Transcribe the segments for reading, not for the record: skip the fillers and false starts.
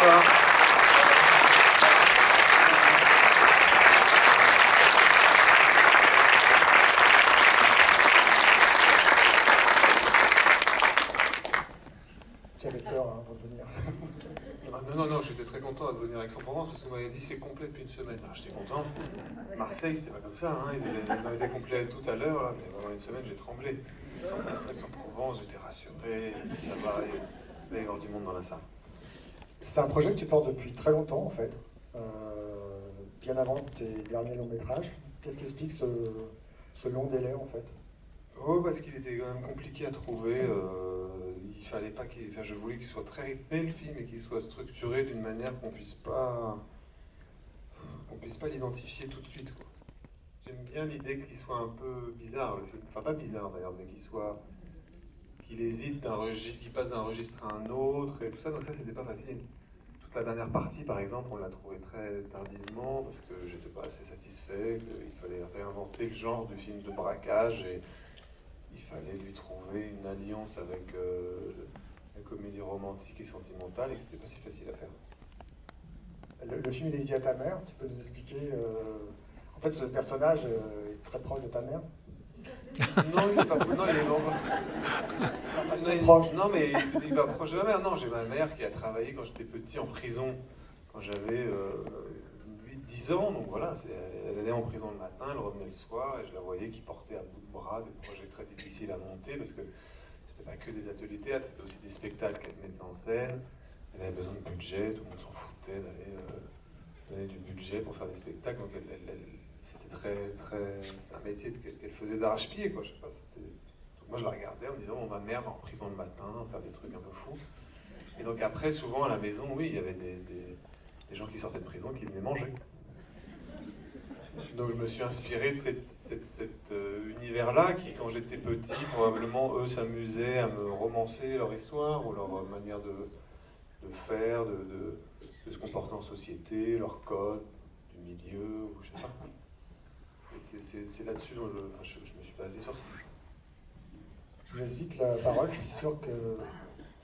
Bonsoir. J'avais peur avant de venir. Non, j'étais très content de venir à Aix-en-Provence parce qu'on m'avait dit c'est complet depuis une semaine. Alors j'étais content. Marseille, c'était pas comme ça, hein. Ils ont été complets tout à l'heure, là, mais pendant une semaine, j'ai tremblé. Aix-en-Provence, j'étais rassuré, ça va, il va y avoir du monde dans la salle. C'est un projet que tu portes depuis très longtemps, en fait, bien avant tes derniers longs métrages. Qu'est-ce qui explique ce long délai, en fait? Oh, parce qu'il était quand même compliqué à trouver. Il fallait pas qu'il. Enfin, je voulais qu'il soit très rythmé le film et qu'il soit structuré d'une manière qu'on puisse pas l'identifier tout de suite, quoi. J'aime bien l'idée qu'il soit un peu bizarre le film. Enfin, pas bizarre d'ailleurs, mais qu'il hésite d'un registre, qu'il passe d'un registre à un autre et tout ça. Donc ça, c'était pas facile. Toute la dernière partie, par exemple, on l'a trouvée très tardivement parce que j'étais pas assez satisfait, qu'il fallait réinventer le genre du film de braquage et il fallait lui trouver une alliance avec la comédie romantique et sentimentale et que c'était pas si facile à faire. Le film est dédié à ta mère, tu peux nous expliquer... En fait, ce personnage est très proche de ta mère? Non, il n'est pas non, il est proche. Non, mais il n'est pas proche de ma mère. Non, j'ai ma mère qui a travaillé quand j'étais petit en prison, quand j'avais 8-10 ans. Donc voilà, elle allait en prison le matin, elle revenait le soir, et je la voyais qui portait à bout de bras des projets très difficiles à monter, parce que c'était pas que des ateliers théâtre, c'était aussi des spectacles qu'elle mettait en scène. Elle avait besoin de budget, tout le monde s'en foutait d'aller donner du budget pour faire des spectacles. Donc c'était c'était un métier qu'elle faisait d'arrache-pied, quoi. Je sais pas, donc moi je la regardais en me disant, ma mère va en prison le matin, faire des trucs un peu fous. Et donc après, souvent à la maison, oui, il y avait des gens qui sortaient de prison qui venaient manger. Donc je me suis inspiré de cet univers-là qui, quand j'étais petit, probablement, eux s'amusaient à me romancer leur histoire ou leur manière de faire, de se comporter en société, leur code, du milieu, ou je sais pas. C'est là-dessus dont je me suis basé sur ça. Je vous laisse vite la parole, je suis sûr qu'il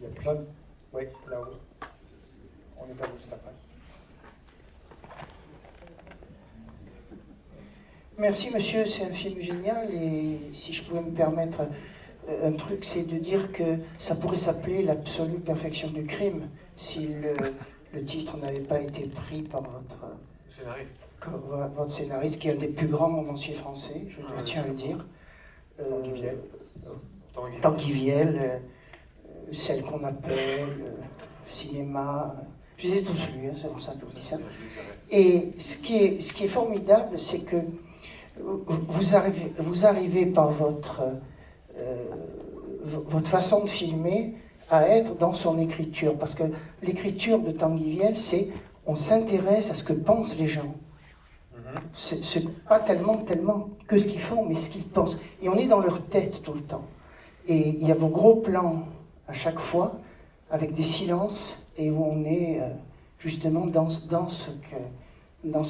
y a plein de... Oui, là-haut. On est à vous juste après. Merci monsieur, c'est un film génial et si je pouvais me permettre un truc, c'est de dire que ça pourrait s'appeler l'absolue perfection du crime si le titre n'avait pas été pris par votre scénariste, qui est un des plus grands romanciers français, je tiens à le dire. Tanguy Viel, Celle qu'on appelle, cinéma, je les ai tous lus, hein, c'est pour ça que je vous dis ça. Et ce qui est formidable, c'est que vous arrivez par votre façon de filmer à être dans son écriture, parce que l'écriture de Tanguy Viel, c'est on s'intéresse à ce que pensent les gens. C'est pas tellement que ce qu'ils font, mais ce qu'ils pensent. Et on est dans leur tête tout le temps. Et il y a vos gros plans à chaque fois, avec des silences, et où on est justement dans ce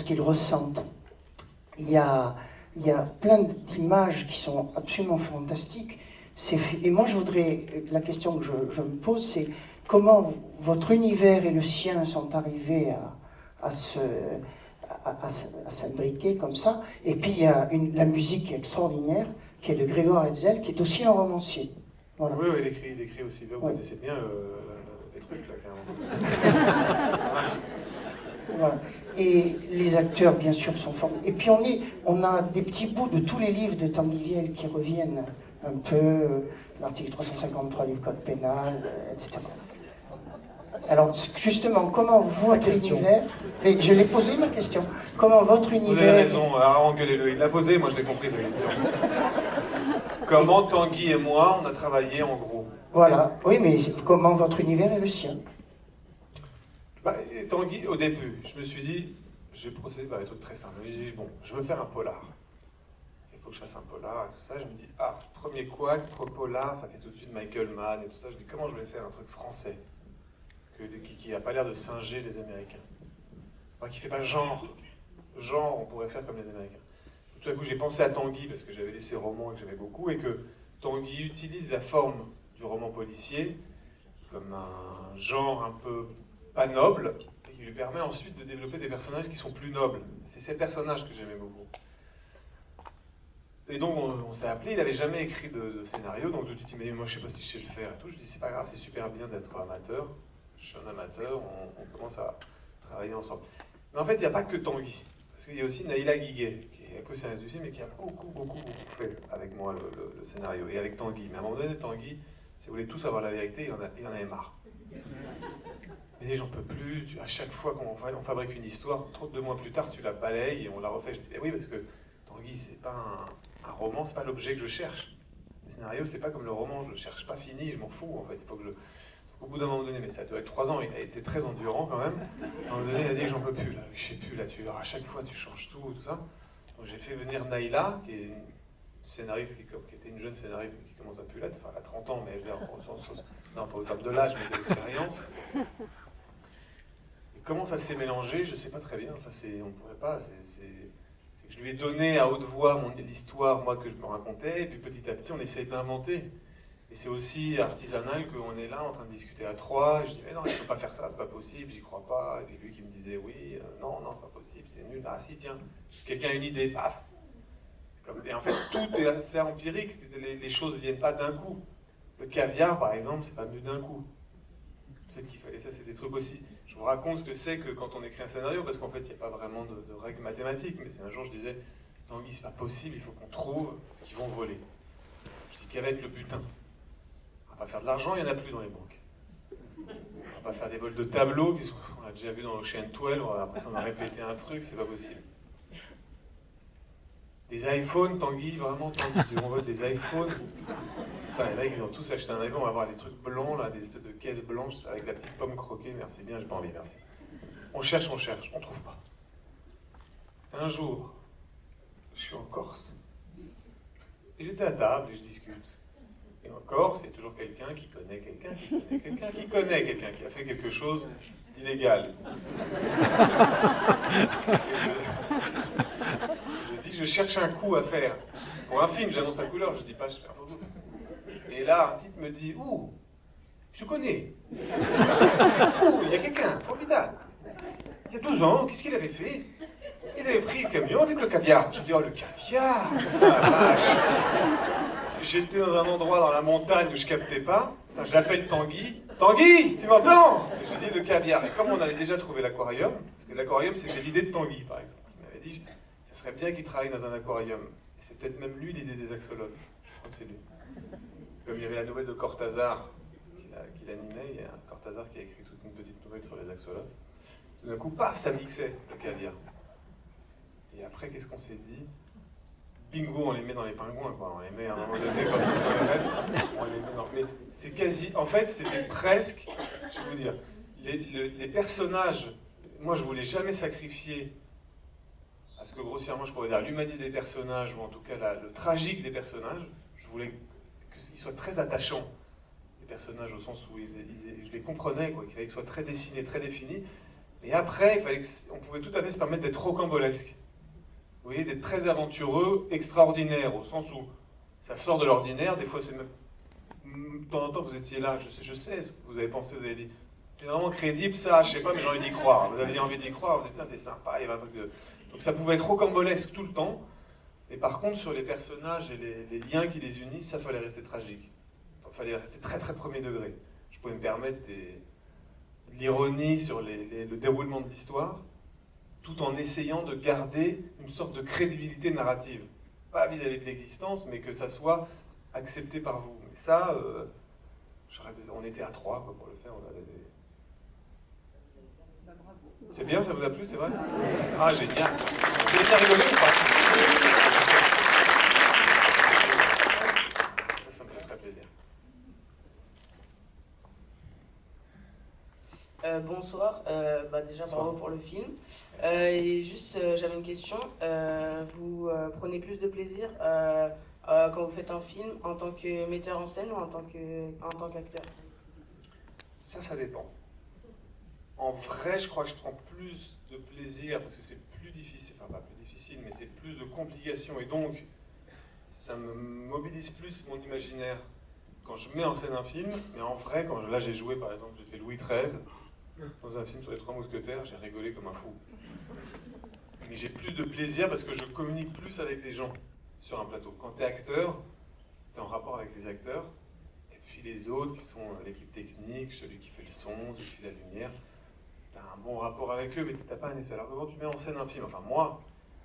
qu'ils ressentent. Il y a plein d'images qui sont absolument fantastiques. Et moi, la question que je me pose, c'est comment votre univers et le sien sont arrivés à s'imbriquer comme ça. Et puis, il y a la musique extraordinaire, qui est de Grégoire Hetzel, qui est aussi un romancier. Voilà. Oui, il écrit aussi. Vous connaissez bien les trucs, là, carrément. Voilà. Et les acteurs, bien sûr, sont formidables. Et puis on a des petits bouts de tous les livres de Tanguy Viel qui reviennent un peu, l'article 353 du Code pénal, etc. Alors, justement, comment votre univers... Et je l'ai posé, ma question. Comment votre univers... Vous avez raison, engueulez-le. Il l'a posé, moi je l'ai compris, cette question. Comment Tanguy et moi, on a travaillé en gros. Voilà. Oui, mais comment votre univers est le sien? Tanguy, au début, je me suis dit, je vais procéder par des trucs très simples. Je me suis dit, bon, je veux faire un polar. Il faut que je fasse un polar et tout ça. Je me dis, premier couac, polar, ça fait tout de suite Michael Mann et tout ça. Je dis, comment je vais faire un truc français qui n'a pas l'air de singer les Américains. Enfin, qui ne fait pas genre, on pourrait faire comme les Américains. Tout à coup, j'ai pensé à Tanguy, parce que j'avais lu ses romans et que j'aimais beaucoup, et que Tanguy utilise la forme du roman policier comme un genre un peu pas noble, et qui lui permet ensuite de développer des personnages qui sont plus nobles. C'est ces personnages que j'aimais beaucoup. Et donc on s'est appelé, il n'avait jamais écrit de scénario, donc tout de suite il m'a dit moi je sais pas si je sais le faire et tout. Je dis c'est pas grave, c'est super bien d'être amateur, je suis un amateur, on commence à travailler ensemble. Mais en fait il n'y a pas que Tanguy, parce qu'il y a aussi Naïla Guiguet, qui est co-scénariste du film et qui a beaucoup fait avec moi le scénario, et avec Tanguy. Mais à un moment donné Tanguy, si vous voulez tous avoir la vérité, il en avait marre. Il dit j'en peux plus, à chaque fois qu'on fabrique une histoire, 2 mois plus tard tu la balayes et on la refait. Je dis eh oui parce que Tanguy c'est pas un roman, c'est pas l'objet que je cherche. Le scénario, c'est pas comme le roman, je le cherche pas fini, je m'en fous en fait. Il faut que au bout d'un moment donné, mais ça doit être 3 ans, il a été très endurant quand même. À un moment donné, il a dit j'en peux plus, là, je sais plus, là, à chaque fois tu changes tout ça. Donc j'ai fait venir Naïla, qui est une scénariste, qui était une jeune scénariste, mais qui commence à plus l'être, enfin elle a 30 ans, mais elle non, pas au top de l'âge, mais de l'expérience. Et comment ça s'est mélangé, je sais pas très bien, ça c'est, on pourrait pas, je lui ai donné à haute voix l'histoire, moi, que je me racontais, et puis petit à petit, on essaye d'inventer. Et c'est aussi artisanal qu'on est là, en train de discuter à 3, et je dis, mais non, il ne faut pas faire ça, c'est pas possible, j'y crois pas. Et lui qui me disait, oui, non, c'est pas possible, c'est nul. Ah si, tiens, quelqu'un a une idée, paf. Et en fait, tout est assez empirique, les choses ne viennent pas d'un coup. Le caviar, par exemple, c'est pas venu d'un coup. Le fait qu'il fallait ça, c'est des trucs aussi. Je vous raconte ce que c'est que quand on écrit un scénario, parce qu'en fait, il n'y a pas vraiment de règles mathématiques, mais c'est un jour, je disais, Tanguy, c'est pas possible, il faut qu'on trouve ce qu'ils vont voler. Je dis, quel va être le butin? On va pas faire de l'argent, il n'y en a plus dans les banques. On va pas faire des vols de tableaux, on a déjà vu dans Ocean 12, après on a répété un truc, c'est pas possible. Des iPhones, Tanguy, vraiment, Tanguy, tu envoies des iPhones. Putain, les mecs, ils ont tous acheté un iPhone, on va avoir des trucs blancs, là, des espèces de caisses blanches avec la petite pomme croquée, merci bien, j'ai pas envie, merci. On cherche, on trouve pas. Un jour, je suis en Corse, et j'étais à table et je discute. Et en Corse, il y a toujours quelqu'un qui connaît quelqu'un qui connaît quelqu'un qui connaît quelqu'un qui a fait quelque chose d'illégal. Je dis, je cherche un coup à faire. Pour un film, j'annonce la couleur, je dis pas, je fais un photo. Et là, un type me dit, ouh, je connais. Ouh, il y a quelqu'un, formidable. Il y a 12 ans, qu'est-ce qu'il avait fait? Il avait pris le camion avec le caviar. Je dis, oh, le caviar, putain, la vache. J'étais dans un endroit dans la montagne où je captais pas. J'appelle Tanguy. Tanguy, tu m'entends? Je lui dis le caviar. Et comme on avait déjà trouvé l'aquarium, parce que l'aquarium c'était l'idée de Tanguy par exemple. Il m'avait dit, ça serait bien qu'il travaille dans un aquarium. Et c'est peut-être même lui l'idée des axolotes. Je crois que c'est lui. Comme il y avait la nouvelle de Cortázar qu'il animait, il y a un Cortázar qui a écrit toute une petite nouvelle sur les axolotes. Tout d'un coup, paf, ça mixait le caviar. Et après, qu'est-ce qu'on s'est dit? Bingo, on les met dans les pingouins, quoi. On les met à un moment donné comme ça, on les met dans... Mais c'est quasi... En fait, c'était presque... Je vais vous dire, les personnages... Moi, je voulais jamais sacrifier à ce que grossièrement je pourrais dire l'humanité des personnages, ou en tout cas le tragique des personnages. Je voulais qu'ils soient très attachants, les personnages, au sens où je les comprenais, quoi. Qu'il fallait qu'ils soient très dessinés, très définis. Et après, il fallait on pouvait tout à fait se permettre d'être rocambolesque. Vous voyez, d'être très aventureux, extraordinaire, au sens où ça sort de l'ordinaire. Des fois, c'est même... De temps en temps, vous étiez là, je sais ce que vous avez pensé, vous avez dit, c'est vraiment crédible ça, je sais pas, mais j'ai envie d'y croire. Vous aviez envie d'y croire, vous dites, c'est sympa, il y avait un truc de... Donc ça pouvait être rocambolesque tout le temps, et par contre, sur les personnages et les liens qui les unissent, ça fallait rester tragique. Il fallait rester très très premier degré. Je pouvais me permettre de l'ironie sur le déroulement de l'histoire, tout en essayant de garder une sorte de crédibilité narrative. Pas vis-à-vis de l'existence, mais que ça soit accepté par vous. Mais ça, on était à 3 quoi, pour le faire. On avait des... C'est bien, ça vous a plu, c'est vrai? Ah, génial. Vous avez bien rigolé ou pas? Ça me fait très plaisir. Bonsoir, déjà bravo pour le film. Et juste, j'avais une question. Vous prenez plus de plaisir quand vous faites un film en tant que metteur en scène ou en tant qu'acteur? Ça dépend. En vrai, je crois que je prends plus de plaisir parce que c'est plus difficile, enfin pas plus difficile, mais c'est plus de complications et donc ça me mobilise plus mon imaginaire quand je mets en scène un film. Mais en vrai, là j'ai joué par exemple, j'ai fait Louis XIII. dans un film sur les Trois Mousquetaires, j'ai rigolé comme un fou. Mais j'ai plus de plaisir parce que je communique plus avec les gens sur un plateau. Quand tu es acteur, tu es en rapport avec les acteurs, et puis les autres qui sont l'équipe technique, celui qui fait le son, celui qui fait la lumière, tu as un bon rapport avec eux, mais tu n'as pas un esprit. Alors que quand tu mets en scène un film, enfin moi,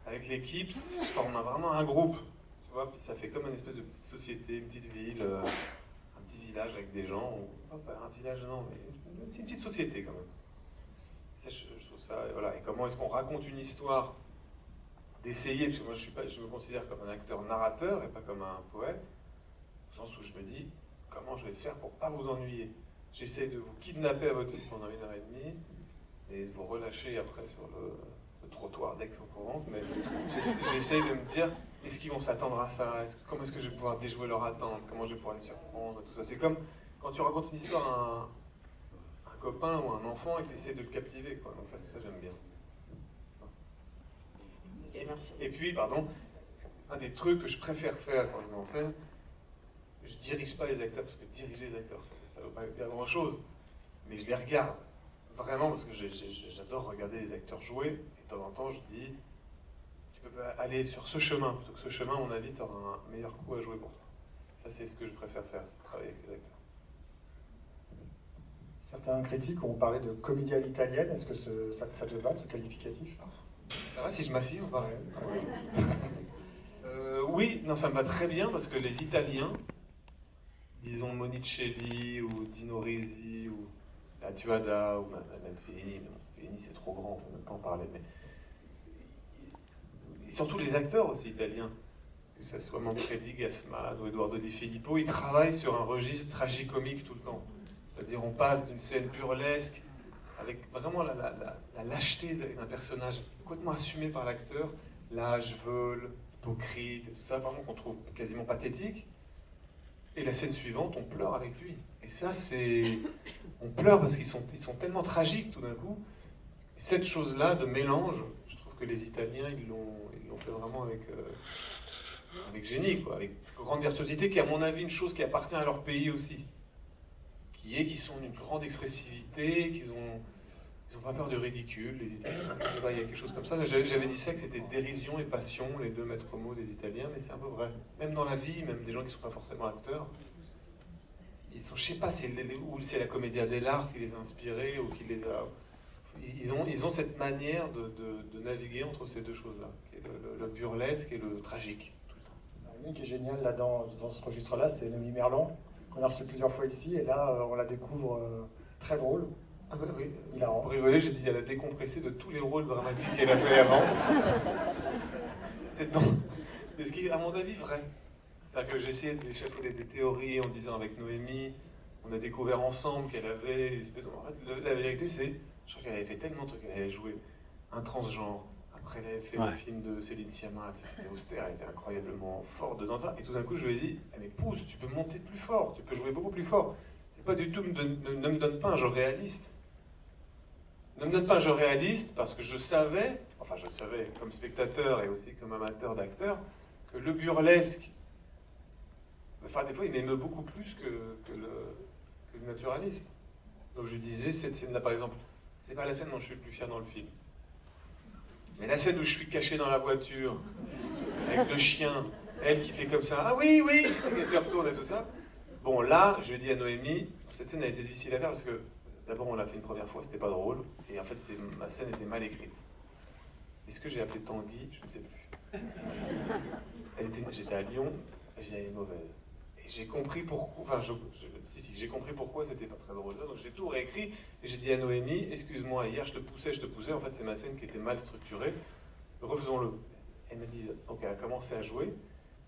avec l'équipe, je forme vraiment un groupe, tu vois, puis ça fait comme une espèce de petite société, une petite ville, un petit village avec des gens, ou pas un village non, mais c'est une petite société quand même. Ça, je trouve ça, voilà. Et comment est-ce qu'on raconte une histoire, d'essayer, parce que moi je me considère comme un acteur narrateur et pas comme un poète, au sens où je me dis, comment je vais faire pour pas vous ennuyer. J'essaie de vous kidnapper à votre vie pendant 1h30 et de vous relâcher après sur le trottoir d'Aix-en-Provence, mais j'essaie de me dire, est-ce qu'ils vont s'attendre à ça? Comment est-ce que je vais pouvoir déjouer leur attente? Comment je vais pouvoir les surprendre? Tout ça. C'est comme quand tu racontes une histoire à un copain ou un enfant et que tu essaies de le captiver, quoi. Donc ça j'aime bien. Ok, merci. Et puis, pardon, un des trucs que je préfère faire quand je mets en scène, je dirige pas les acteurs, parce que diriger les acteurs, ça ne veut pas dire grand-chose, mais je les regarde, vraiment, parce que j'adore regarder les acteurs jouer, et de temps en temps, je dis, tu peux aller sur ce chemin, plutôt que ce chemin, à mon avis, tu auras un meilleur coup à jouer pour toi. Ça, c'est ce que je préfère faire, c'est travailler avec les acteurs. Certains critiques ont parlé de comédie à l'italienne. Est-ce que ça te va, ce qualificatif? Ça va si je m'assieds ou pas? Oui, non, ça me va très bien parce que les Italiens, disons Monicelli ou Dino Risi ou la Tuada ou même Fellini, Fellini c'est trop grand, on ne peut même pas en parler, mais et surtout les acteurs aussi italiens, que ce soit Manfredi Gassman ou Eduardo Di Filippo, ils travaillent sur un registre tragicomique tout le temps. C'est-à-dire on passe d'une scène burlesque avec vraiment la lâcheté d'un personnage complètement assumé par l'acteur, l'âge, vol, hypocrite et tout ça, vraiment qu'on trouve quasiment pathétique. Et la scène suivante, on pleure avec lui. Et ça, c'est... On pleure parce qu'ils sont tellement tragiques tout d'un coup. Et cette chose-là de mélange, je trouve que les Italiens, ils l'ont fait vraiment avec génie, quoi, avec grande virtuosité, qui est à mon avis une chose qui appartient à leur pays aussi. Qu'ils sont d'une grande expressivité, qu'ils ont pas peur du ridicule, les Italiens. Il y a quelque chose comme ça. J'avais dit ça, que c'était dérision et passion, les deux maîtres mots des Italiens, mais c'est un peu vrai. Même dans la vie, même des gens qui ne sont pas forcément acteurs, ils sont, je sais pas, ou c'est la commedia dell'arte qui les a inspirés, ou qui les a... Ils ont cette manière de naviguer entre ces deux choses-là, qui est le burlesque et le tragique, tout le temps. Une qui est géniale là, dans ce registre-là, c'est Noémie Merlan, qu'on a reçu plusieurs fois ici, et là, on la découvre très drôle. Ah bah oui, hilarant. Pour rigoler, j'ai dit elle a décompressé de tous les rôles dramatiques qu'elle a fait avant. C'est ce qui est, à mon avis, vrai. C'est-à-dire que j'essayais d'échafauder des théories en disant avec Noémie, on a découvert ensemble qu'elle avait... En fait, la vérité, c'est, je crois qu'elle avait fait tellement de trucs. Elle avait joué un transgenre, après elle avait fait le film de Céline Sciamma, c'était austère, elle était incroyablement forte dedans ça. Et tout d'un coup, je lui ai dit, mais pousse, tu peux monter plus fort, tu peux jouer beaucoup plus fort. C'est pas du tout, ne me donne pas un jeu réaliste. Ne me donne pas un jeu réaliste parce que je savais comme spectateur et aussi comme amateur d'acteur, que le burlesque, enfin des fois il m'émeut beaucoup plus que le naturalisme. Donc je disais, cette scène-là par exemple, c'est pas la scène dont je suis le plus fier dans le film. Mais la scène où je suis caché dans la voiture, avec le chien, elle qui fait comme ça, ah oui, oui, et se retourne et tout ça. Bon là, je dis à Noémie, cette scène a été difficile à faire parce que d'abord, on l'a fait une première fois, c'était pas drôle, et en fait, ma scène était mal écrite. Est-ce que j'ai appelé Tanguy? Je ne sais plus. J'étais à Lyon, et je disais, elle est mauvaise. Et j'ai compris pourquoi, enfin, j'ai compris pourquoi c'était pas très drôle. Donc j'ai tout réécrit, et j'ai dit à Noémie, excuse-moi, hier je te poussais, en fait c'est ma scène qui était mal structurée, refaisons-le. Elle m'a dit, donc elle a commencé à jouer,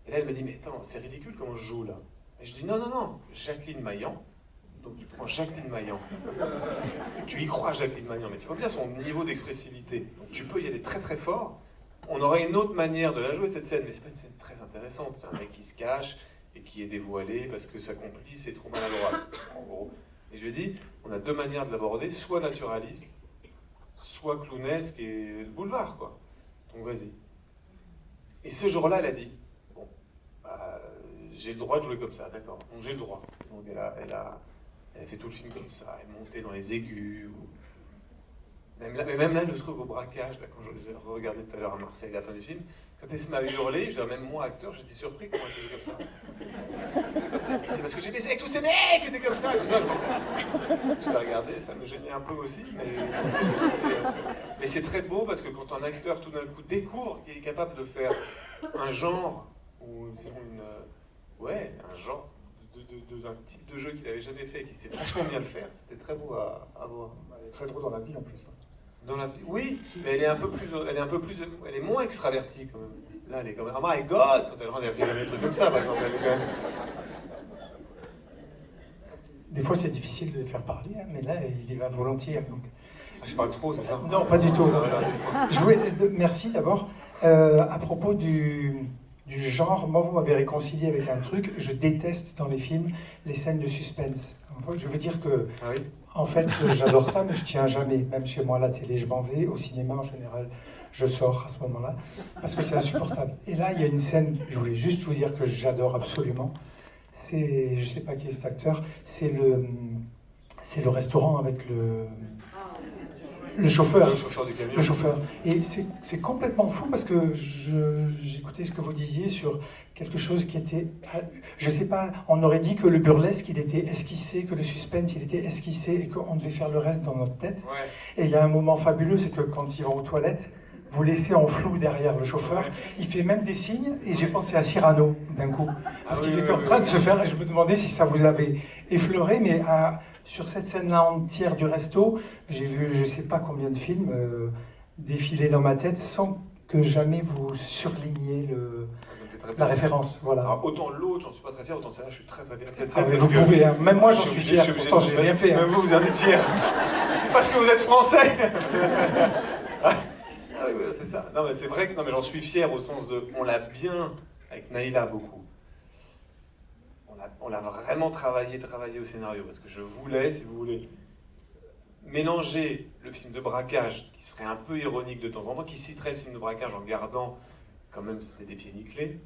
et là elle m'a dit, mais attends, c'est ridicule comment je joue là. Et je dis, non, Jacqueline Maillan. Donc tu prends Jacqueline Maillan, tu y crois Jacqueline Maillan, mais tu vois bien son niveau d'expressivité. Donc tu peux y aller très très fort. On aurait une autre manière de la jouer cette scène, mais c'est pas une scène très intéressante. C'est un mec qui se cache et qui est dévoilé parce que sa complice est trop maladroite, en gros. Et je lui ai dit, on a deux manières de l'aborder, soit naturaliste, soit clownesque et le boulevard, quoi. Donc vas-y. Et ce jour-là, elle a dit, bon, j'ai le droit de jouer comme ça, d'accord. Donc j'ai le droit. Donc elle a fait tout le film comme ça, elle montait dans les aigus, même là, le truc au braquage, là, quand j'ai regardé tout à l'heure à Marseille la fin du film, quand elle se m'a hurlé, même moi, acteur, j'étais surpris comment elle faisait comme ça. C'est parce que j'ai baissé avec tous ces mecs qui étaient comme ça. Je l'ai regardé, ça me gênait un peu aussi, mais c'est très beau parce que quand un acteur tout d'un coup découvre qu'il est capable de faire un genre, ou un genre d'un type de jeu qu'il n'avait jamais fait, qu'il sait vachement bien le faire, c'était très beau à voir. Elle est très drôle dans la vie en plus. Oui, mais elle est moins extravertie quand même. Là, elle est quand même, oh my god, quand elle fait des trucs comme ça, par exemple, elle est quand même... Des fois, c'est difficile de les faire parler, hein, mais là, il y va volontiers. Donc... Je parle trop, c'est ça? Non, pas du tout. Merci d'abord. À propos du genre, moi, vous m'avez réconcilié avec un truc. Je déteste dans les films les scènes de suspense. Je veux dire que... Ah oui? En fait, j'adore ça, mais je tiens jamais. Même chez moi à la télé, je m'en vais. Au cinéma, en général, je sors à ce moment-là, parce que c'est insupportable. Et là, il y a une scène, je voulais juste vous dire que j'adore absolument. C'est, je sais pas qui est cet acteur, c'est le restaurant avec le chauffeur. Le chauffeur du camion. Le chauffeur. Et c'est complètement fou parce que j'écoutais ce que vous disiez sur quelque chose qui était... Je sais pas, on aurait dit que le burlesque, il était esquissé, que le suspense, il était esquissé et qu'on devait faire le reste dans notre tête. Ouais. Et il y a un moment fabuleux, c'est que quand ils vont aux toilettes, vous laissez en flou derrière le chauffeur, il fait même des signes, et j'ai pensé à Cyrano d'un coup. Parce qu'il était en train de se faire, et je me demandais si ça vous avait effleuré, mais sur cette scène-là entière du resto, j'ai vu je sais pas combien de films défiler dans ma tête sans que jamais vous surligniez la référence. Voilà. Alors, autant l'autre, j'en suis pas très fier, autant celle-là, je suis très fier de cette Ah, scène. mais vous pouvez, hein. Même moi j'en suis fier, pourtant j'ai rien fait. Même vous en êtes fier. Parce que vous êtes français. Ah oui, c'est ça. Non mais c'est vrai que j'en suis fier au sens de... On l'a bien, avec Naïla beaucoup. On l'a vraiment travaillé au scénario, parce que je voulais, si vous voulez, mélanger le film de braquage, qui serait un peu ironique de temps en temps, qui citerait le film de braquage en gardant, quand même, c'était des pieds nickelés,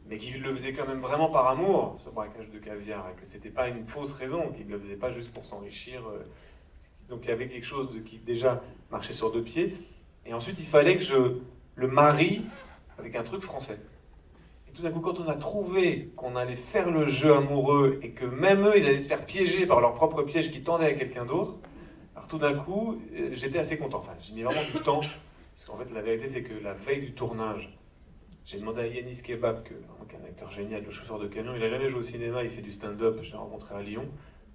mais qui le faisait quand même vraiment par amour, ce braquage de caviar, et que c'était pas une fausse raison, qu'il ne le faisait pas juste pour s'enrichir. Donc il y avait quelque chose qui déjà marchait sur deux pieds, et ensuite il fallait que je le marie avec un truc français. Et tout d'un coup, quand on a trouvé qu'on allait faire le jeu amoureux et que même eux, ils allaient se faire piéger par leur propre piège qui tendait à quelqu'un d'autre, alors tout d'un coup, j'étais assez content. Enfin, j'ai mis vraiment du temps, parce qu'en fait, la vérité, c'est que la veille du tournage, j'ai demandé à Yanis Kebab, qui est un acteur génial, le chauffeur de camion, il n'a jamais joué au cinéma, il fait du stand-up, je l'ai rencontré à Lyon,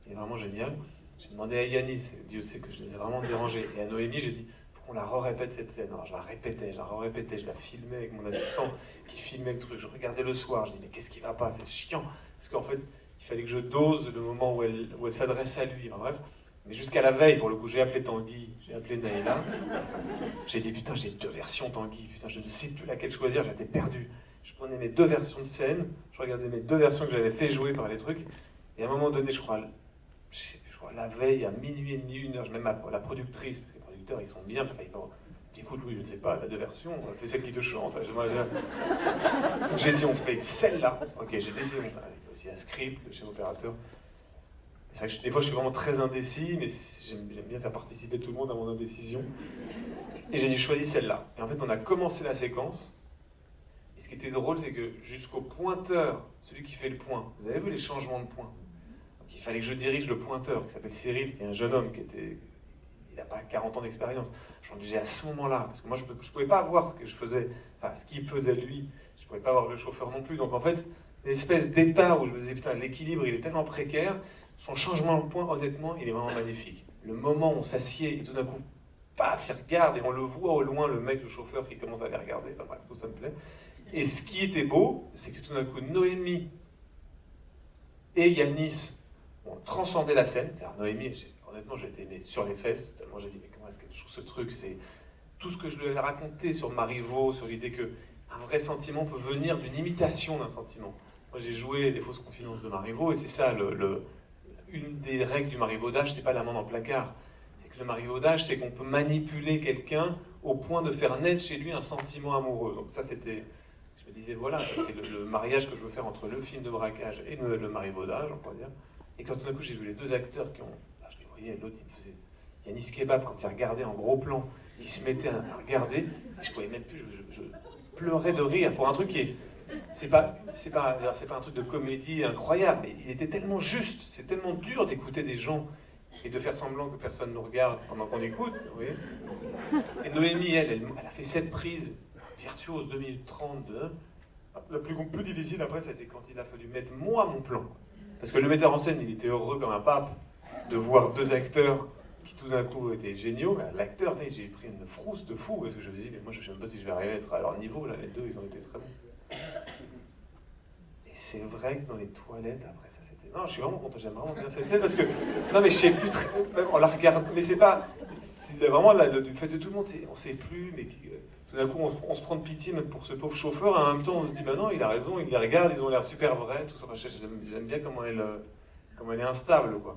il est vraiment génial. J'ai demandé à Yanis, Dieu sait que je les ai vraiment dérangés, et à Noémie, j'ai dit, on la répète cette scène. Alors je la répétais, je la filmais avec mon assistant qui filmait le truc. Je regardais le soir, je dis mais qu'est-ce qui va pas, c'est chiant. Parce qu'en fait, il fallait que je dose le moment où elle s'adressait à lui. Enfin, bref. Mais jusqu'à la veille, pour le coup, j'ai appelé Tanguy, j'ai appelé Naïla. J'ai dit putain, j'ai deux versions Tanguy, putain, je ne sais plus laquelle choisir, j'étais perdu. Je prenais mes deux versions de scène, je regardais mes deux versions que j'avais fait jouer par les trucs. Et à un moment donné, je crois la veille, à minuit et demi, 1h, même la productrice, ils sont bien, enfin, écoute Louis, je ne sais pas, t'as deux versions, fais celle qui te chante. J'ai dit on fait celle-là, ok, j'ai décidé, il y a aussi un script chez l'opérateur. C'est vrai que des fois je suis vraiment très indécis, mais j'aime bien faire participer tout le monde à mon indécision. Et j'ai dit choisis celle-là. Et en fait on a commencé la séquence, et ce qui était drôle c'est que jusqu'au pointeur, celui qui fait le point, vous avez vu les changements de point. Donc il fallait que je dirige le pointeur, qui s'appelle Cyril, qui est un jeune homme qui était... Il n'a pas 40 ans d'expérience. J'en disais à ce moment-là, parce que moi je ne pouvais pas voir ce que je faisais, enfin ce qu'il faisait lui, je ne pouvais pas voir le chauffeur non plus. Donc en fait, une espèce d'état où je me disais putain, l'équilibre il est tellement précaire, son changement de point, honnêtement, il est vraiment magnifique. Le moment où on s'assied et tout d'un coup, paf, il regarde et on le voit au loin, le mec, le chauffeur qui commence à les regarder, enfin bref, tout ça me plaît. Et ce qui était beau, c'est que tout d'un coup, Noémie et Yanis ont transcendé la scène, c'est-à-dire Noémie, honnêtement, j'ai été sur les fesses, tellement j'ai dit, mais comment est-ce que je trouve ce truc, c'est tout ce que je lui ai raconté sur Marivaux, sur l'idée qu'un vrai sentiment peut venir d'une imitation d'un sentiment. Moi, j'ai joué Les fausses confidences de Marivaux, et c'est ça, une des règles du marivaudage, c'est pas la main dans le placard. C'est que le marivaudage, c'est qu'on peut manipuler quelqu'un au point de faire naître chez lui un sentiment amoureux. Donc ça, c'était... Je me disais, voilà, ça c'est le mariage que je veux faire entre le film de braquage et le marivaudage, on pourrait dire. Et quand tout d'un coup, j'ai vu les deux acteurs qui ont... L'autre, Yanis Kebab, quand il regardait en gros plan, il se mettait à regarder, je pouvais même plus, je pleurais de rire pour un truc qui est... C'est pas un truc de comédie incroyable, mais il était tellement juste, c'est tellement dur d'écouter des gens et de faire semblant que personne ne nous regarde pendant qu'on écoute, vous voyez. Et Noémie, elle a fait 7 prises, virtuose, 2 minutes 30, la plus difficile après, c'était quand il a fallu mettre moi mon plan. Parce que le metteur en scène, il était heureux comme un pape de voir 2 acteurs qui tout d'un coup étaient géniaux. L'acteur, j'ai pris une frousse de fou, parce que je me dis, mais moi je ne sais même pas si je vais arriver à être à leur niveau, là, les deux, ils ont été très bons. Et c'est vrai que dans les toilettes, après ça, c'était... Non, je suis vraiment content, j'aime vraiment bien cette scène, parce que... Non, mais je sais plus très... On la regarde, mais c'est pas... C'est vraiment du fait de tout le monde, on sait plus, mais... Tout d'un coup, on se prend de pitié même pour ce pauvre chauffeur, et en même temps, on se dit, bah non, il a raison, il les regarde, ils ont l'air super vrais, tout ça. J'aime bien comment elle est instable, quoi.